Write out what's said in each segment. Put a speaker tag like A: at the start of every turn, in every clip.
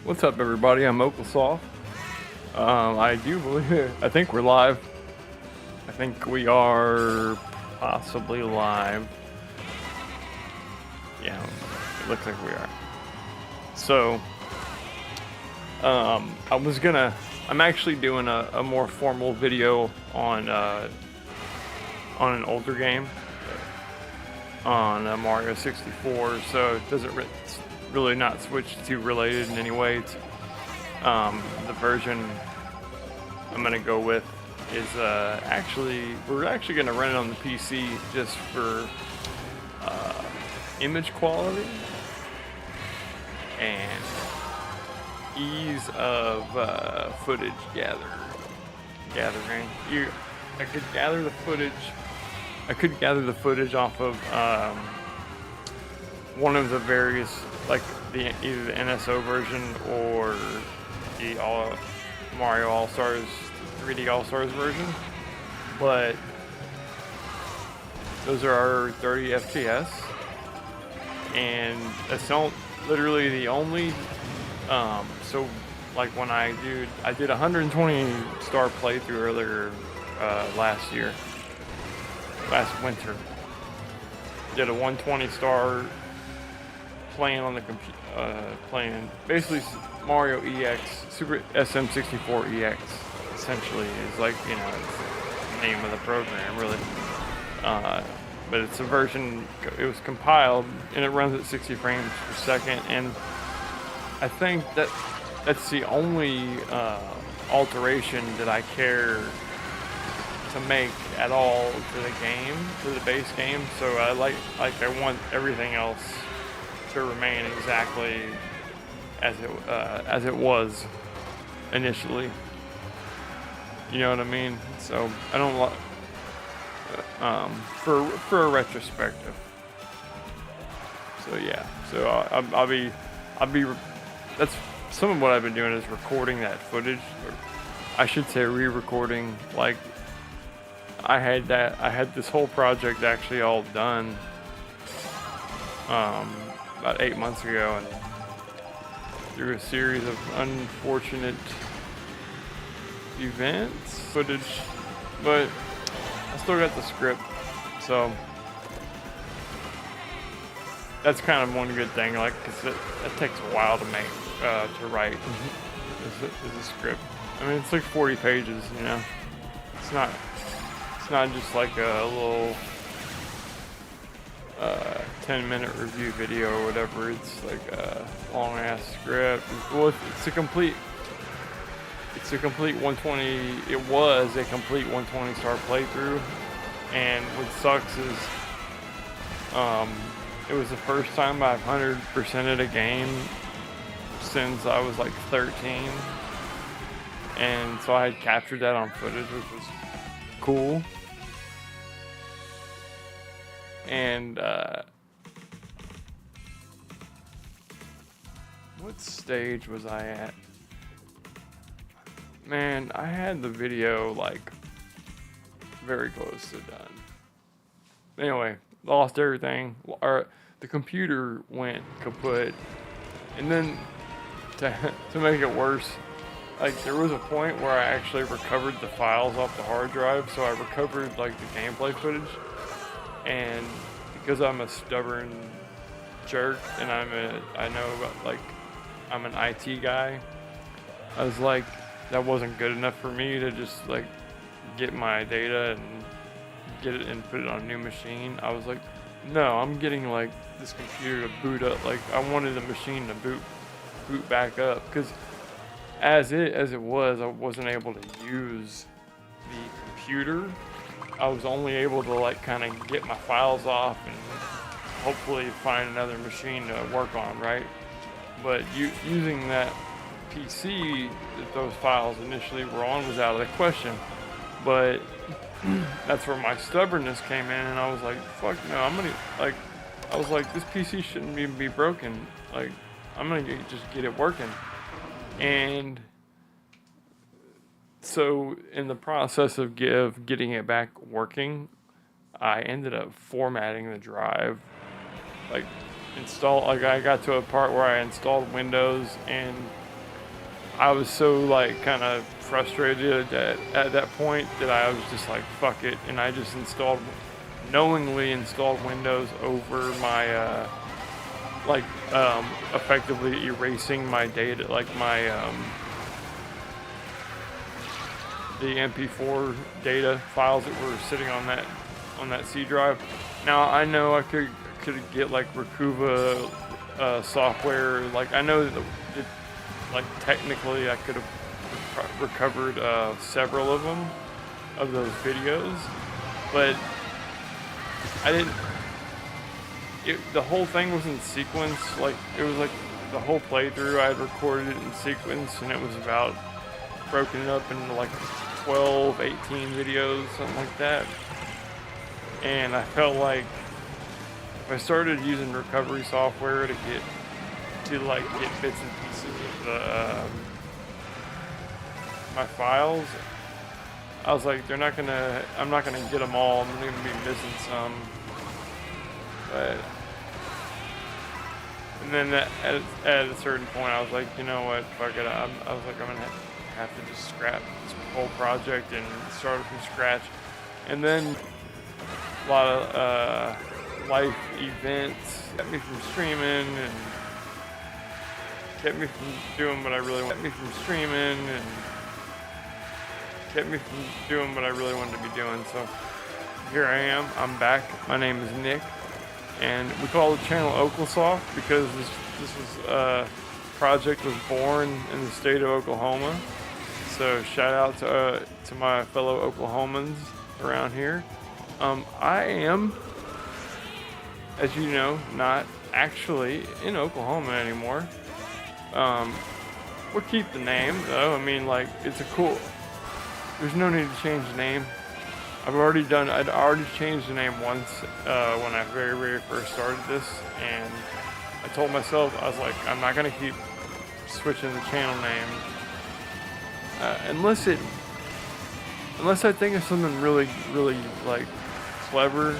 A: What's up, everybody? I'm OklaSoft. I do believe it. I think we're live. I think we are possibly live. Yeah, it looks like we are. So, I'm actually doing a more formal video on an older game, on Mario 64. So it doesn't really not switch to related in any way. The version I'm gonna go with is we're actually gonna run it on the PC just for image quality and ease of footage gathering. I could gather the footage off of one of the various, like either the NSO version or the Mario All Stars 3D All Stars version, but those are our 30 FPS, and that's literally the only. So like when I did 120 star playthrough earlier last winter. Did a 120 star playing on the playing basically Mario EX, Super SM64 EX, essentially is like, it's the name of the program really. But it's a version, it was compiled and it runs at 60 frames per second, and I think that's the only alteration that I care to make at all to the game, to the base game. So I want everything else to remain exactly as it was initially. You know what I mean? So I don't like for a retrospective. So yeah. So I'll be that's some of what I've been doing is recording that footage, or I should say re-recording. Like I had this whole project actually all done about 8 months ago, and through a series of unfortunate events, footage, but I still got the script, so that's kind of one good thing. Like, 'cause it takes a while to make, to write. Is a script. I mean, it's like 40 pages. It's not just like a little 10-minute review video or whatever. It's like a long ass script. Well, it's a complete 120. It was a complete 120 star playthrough, and what sucks is it was the first time I've 100%ed a game since I was like 13, and so I had captured that on footage, which was cool. And what stage was I at? Man, I had the video like very close to done. Anyway, lost everything. The computer went kaput, and then to make it worse, like there was a point where I actually recovered the files off the hard drive. So I recovered like the gameplay footage, and because I'm a stubborn jerk and I'm an IT guy, I was like, that wasn't good enough for me to just like get my data and get it and put it on a new machine. I was like, no, I'm getting like this computer to boot up. Like I wanted the machine to boot back up, because as it was, I wasn't able to use the computer. I was only able to like kind of get my files off and hopefully find another machine to work on, right? But using that PC that those files initially were on was out of the question. But that's where my stubbornness came in, and I was like, fuck no, I was like, this PC shouldn't even be broken. Like, I'm gonna just get it working. And so in the process of getting it back working, I ended up formatting the drive. Like I got to a part where I installed Windows, and I was so like kind of frustrated at that point that I was just like, fuck it, and I just knowingly installed Windows over my effectively erasing my data, like my the MP4 data files that were sitting on that C drive. Now I know I could get like Recuva software. Like I know that like technically I could have recovered several of them, of those videos, but I didn't. The whole thing was in sequence. Like it was like the whole playthrough I had recorded it in sequence, and it was about broken up into like 12, 18 videos, something like that. And I felt like if I started using recovery software to get bits and pieces of my files, I was like, I'm not gonna get them all. I'm gonna be missing some. But and then at a certain point, I was like, you know what, fuck it. I was like, I'm gonna have to just scrap this whole project and start it from scratch. And then a lot of life events kept me from streaming and kept me from doing what I really wanted to be doing. So here I am. I'm back. My name is Nick, and we call the channel OklaSoft because this project was born in the state of Oklahoma. So shout out to my fellow Oklahomans around here. I am, as you know, not actually in Oklahoma anymore. We'll keep the name though. I mean, like, it's a cool. There's no need to change the name. I'd already changed the name once when I very, very first started this, and I told myself, I was like, I'm not gonna keep switching the channel name unless I think of something really, really like clever.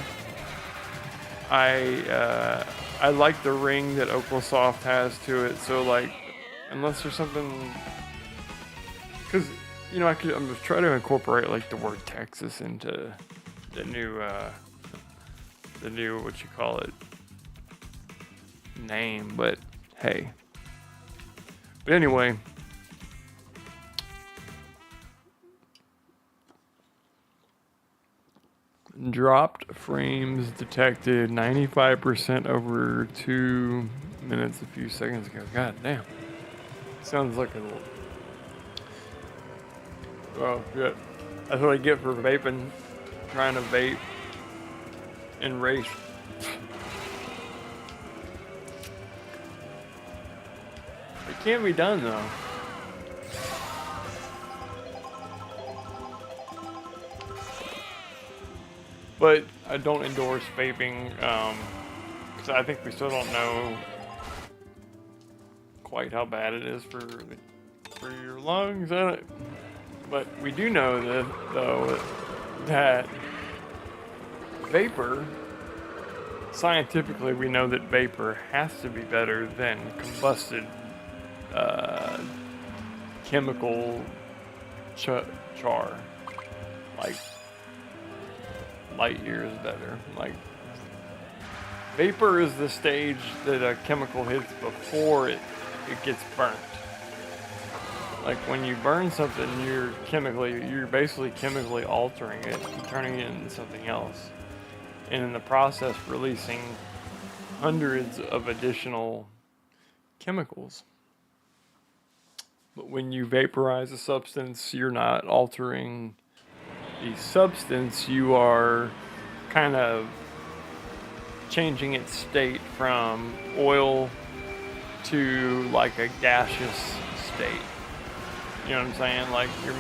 A: I like the ring that OklaSoft has to it, so like, unless there's something, because you know, I'm just trying to incorporate like the word Texas into the new what you call it name, but hey. But anyway, dropped frames detected 95% over 2 minutes a few seconds ago. God damn. Sounds like a little. Well, yeah. That's what I get for vaping. Trying to vape and race. It can't be done though. But I don't endorse vaping because I think we still don't know quite how bad it is for your lungs. But we do know that vapor, scientifically, we know that vapor has to be better than combusted chemical char. Like, light years better. Like, vapor is the stage that a chemical hits before it gets burnt. Like when you burn something, you're basically chemically altering it and turning it into something else, and in the process releasing hundreds of additional chemicals. But when you vaporize a substance, you're not altering the substance, you are kind of changing its state from oil to like a gaseous state. You know what I'm saying? Like you're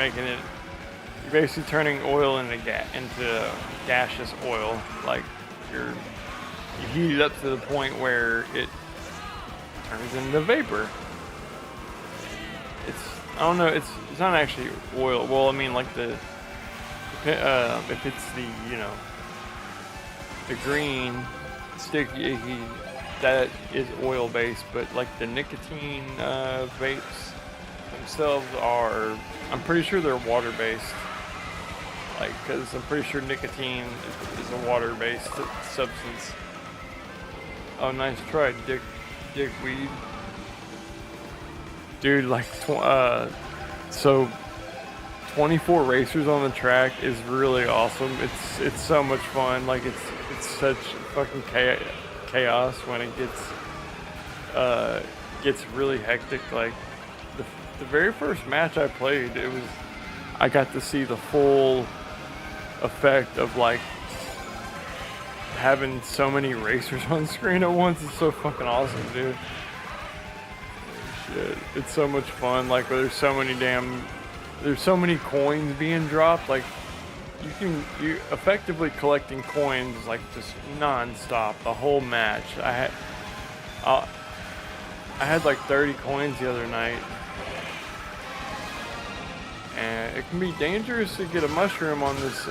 A: basically turning oil into gaseous oil. Like you heat it up to the point where it turns into vapor. I don't know, it's not actually oil. Well, I mean, like if it's the, you know, the green sticky, that is oil based, but like the nicotine vapes, themselves are, I'm pretty sure they're water-based. Like, because I'm pretty sure nicotine is a water-based substance. Oh, nice try, dickweed. Dude, like, so 24 racers on the track is really awesome. It's so much fun. Like, it's such fucking chaos when it gets really hectic. Like, the very first match I played, I got to see the full effect of like having so many racers on screen at once. It's so fucking awesome, dude. Shit, it's so much fun. Like, there's so many coins being dropped. Like, you effectively collecting coins like just non-stop the whole match. I had like 30 coins the other night. And it can be dangerous to get a mushroom on this,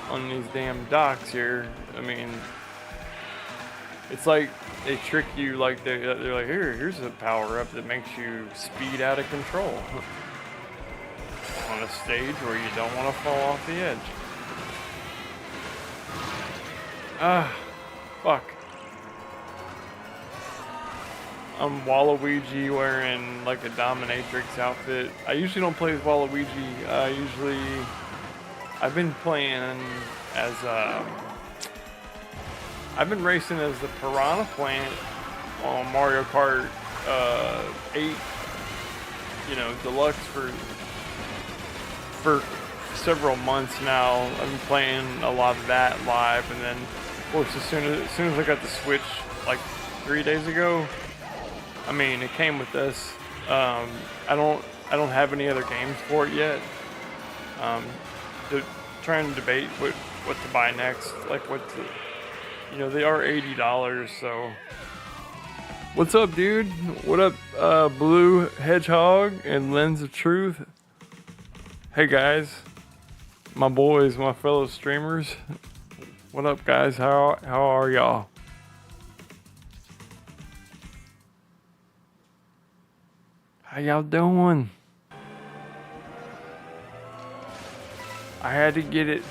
A: on these damn docks here. I mean, it's like they trick you, like they're like, here's a power-up that makes you speed out of control on a stage where you don't want to fall off the edge. Fuck. I'm Waluigi wearing like a dominatrix outfit. I usually don't play as Waluigi. I've been playing as I've been racing as the Piranha Plant on Mario Kart 8, deluxe for several months now. I've been playing a lot of that live, and then of course as soon as I got the Switch like 3 days ago. I mean, it came with this. I don't have any other games for it yet. Trying to debate what to buy next. Like they are $80. So, what's up, dude? What up, Blue Hedgehog and Lens of Truth? Hey guys, my boys, my fellow streamers. What up, guys? How are y'all? How y'all doing? I had to get it.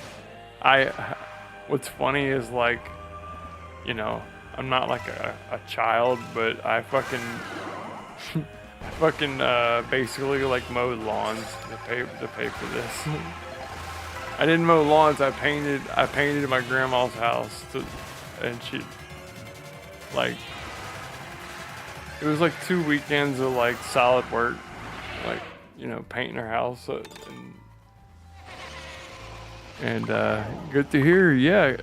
A: What's funny is like, I'm not like a child, but I fucking basically like mowed lawns to pay for this. I didn't mow lawns. I painted my grandma's house and she like. It was like 2 weekends of like solid work, like, painting her house. And good to hear. Yeah.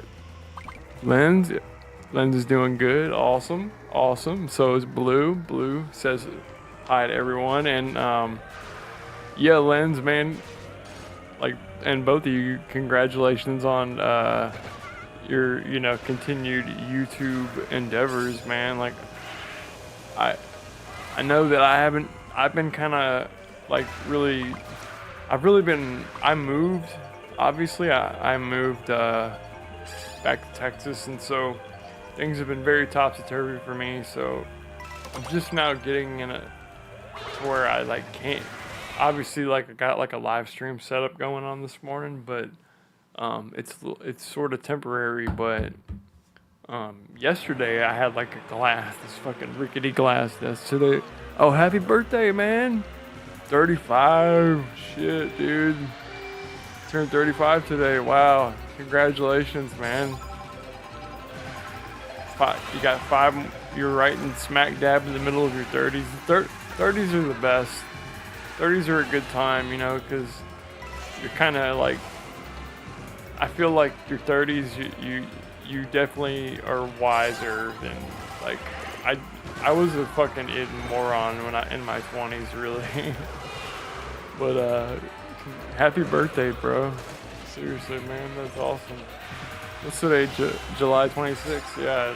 A: Lens is doing good. Awesome. So is Blue. Blue says hi to everyone. And yeah, Lens, man, like, and both of you, congratulations on your, continued YouTube endeavors, man. Like, I know that I've been kind of like I moved, obviously I moved back to Texas, and so things have been very topsy-turvy for me, so I'm just now getting to where I like can't, obviously, like I got like a live stream setup going on this morning, but it's sort of temporary, but yesterday I had like a glass, this fucking rickety glass that's today. Oh, happy birthday, man. 35. Shit, dude. Turned 35 today. Wow. Congratulations, man. You got 5. You're right in smack dab in the middle of your 30s. 30s are the best. 30s are a good time, because you're kind of like, I feel like your 30s, you definitely are wiser than, like, I was a fucking idiot moron in my 20s, really. But happy birthday, bro. Seriously, man, that's awesome. What's today? July 26th. Yeah.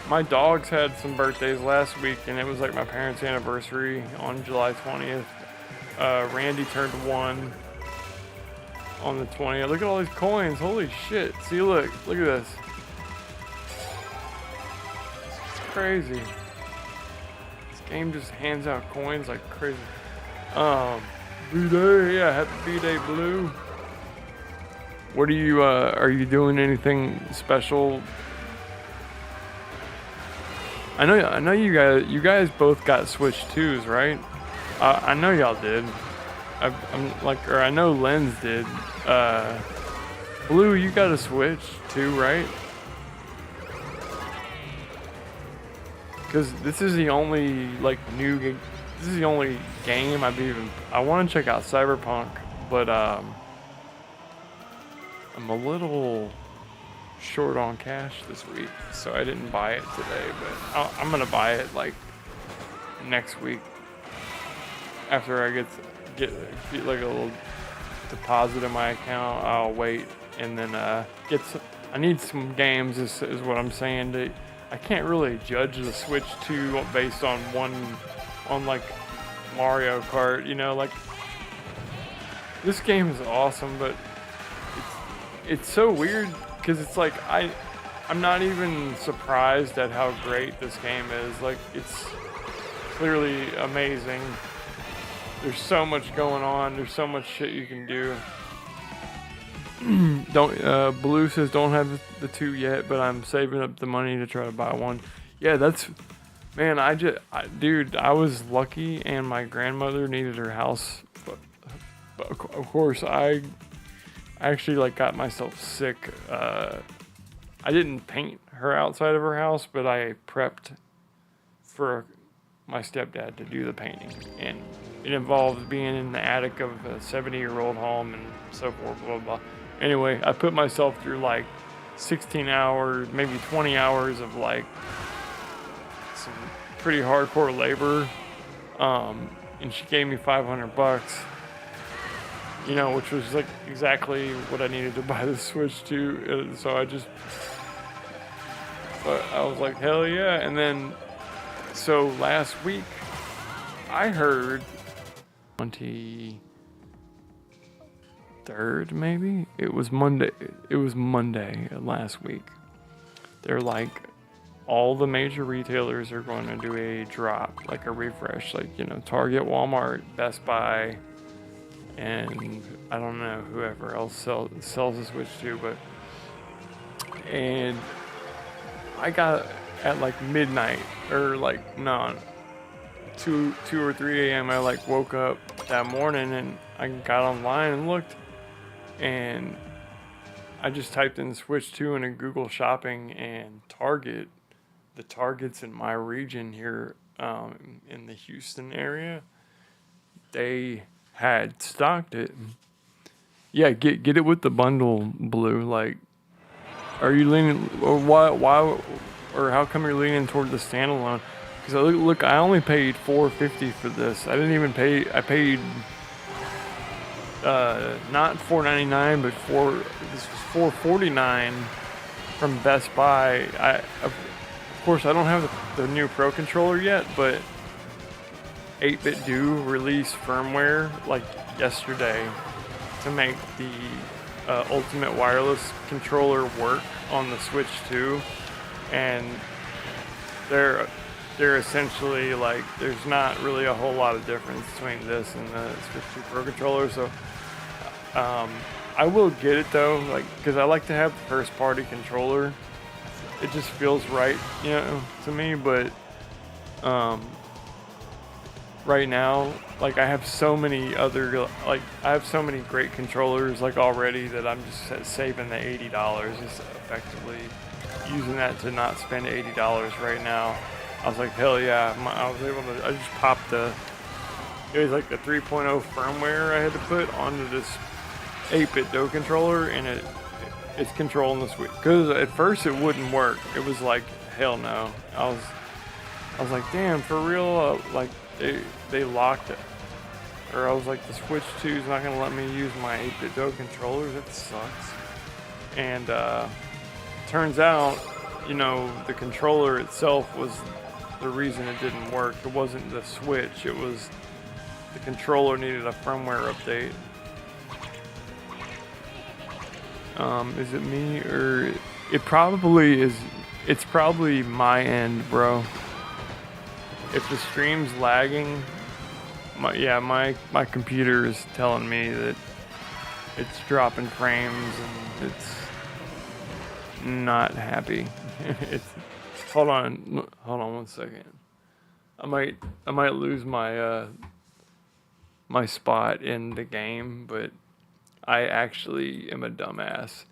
A: My dogs had some birthdays last week, and it was like my parents' anniversary on July 20th. Randy turned 1 on the 20th. Look at all these coins. Holy shit. See, look at this. It's crazy. game just hands out coins like crazy. B-Day, yeah, happy B-Day, Blue. What are you doing anything special? I know you guys both got Switch 2s, right? I know y'all did. I know Lens did. Blue, you got a Switch too, right? Because this is the only this is the only game I want to check out Cyberpunk, but I'm a little short on cash this week, so I didn't buy it today, but I'm gonna buy it like next week after I get like a little deposit in my account. I'll wait and then I need some games is what I'm saying. I can't really judge the Switch 2 based on like Mario Kart, you know, like this game is awesome, but it's so weird because it's like I'm not even surprised at how great this game is. Like, it's clearly amazing. There's so much going on. There's so much shit you can do. Blue says don't have the 2 yet, but I'm saving up the money to try to buy one. Yeah, man, dude, I was lucky and my grandmother needed her house. But of course, I actually like got myself sick. I didn't paint her outside of her house, but I prepped for my stepdad to do the painting, and it involves being in the attic of a 70-year-old home and so forth, blah, blah, blah. Anyway, I put myself through like 16 hours, maybe 20 hours of like some pretty hardcore labor, and she gave me $500, you know, which was like exactly what I needed to buy the Switch to. So I was like, hell yeah. And then, so last week, I heard 23rd, maybe? It was Monday last week. They're like, all the major retailers are going to do a drop, like a refresh, like, you know, Target, Walmart, Best Buy, and I don't know whoever else sells the Switch too, and I got at like midnight, or like, no, 2 or 3 a.m. I like woke up that morning and I got online and looked, and I just typed in Switch 2 into Google Shopping, and Target, the Targets in my region here, in the Houston area, they had stocked it. Yeah, get it with the bundle, Blue. Like, are you leaning, or why, or how come you're leaning toward the standalone? Because look, I only paid $4.50 for this. I didn't even pay. I paid not $4.99, but this was $4.49 from Best Buy. Of course, I don't have the new Pro controller yet, but 8-Bit do release firmware like yesterday to make the Ultimate Wireless controller work on the Switch 2, and they're essentially like, there's not really a whole lot of difference between this and the Switch 2 Pro controller. So I will get it though, like, because I like to have the first party controller. It just feels right, you know, to me. But right now, like, I have so many great controllers like already that I'm just saving the $80, just effectively using that to not spend $80 right now. I was like, hell yeah. I just popped it was like the 3.0 firmware I had to put onto this 8-Bit Do controller, and it's controlling the Switch. Because at first it wouldn't work. It was like, hell no. I was like, damn, for real? Like, they locked it. Or I was like, the Switch 2 is not going to let me use my 8-Bit Do controller. That sucks. And turns out, you know, the controller itself was the reason it didn't work. It wasn't the Switch. It was the controller needed a firmware update. Is it me, or it probably is? It's probably my end, bro. if the stream's lagging, my computer is telling me that it's dropping frames and it's not happy. It's hold on 1 second. I might lose my my spot in the game, but I actually am a dumbass.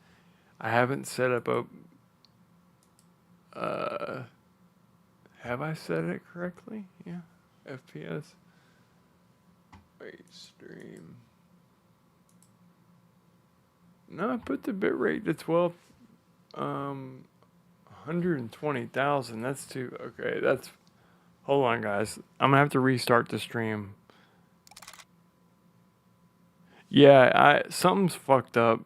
A: I haven't set up a have I set it correctly? Yeah. FPS. Wait, stream. No, I put the bitrate to 12 120,000. That's too okay, that's hold on guys. I'm gonna have to restart the stream. Yeah, something's fucked up.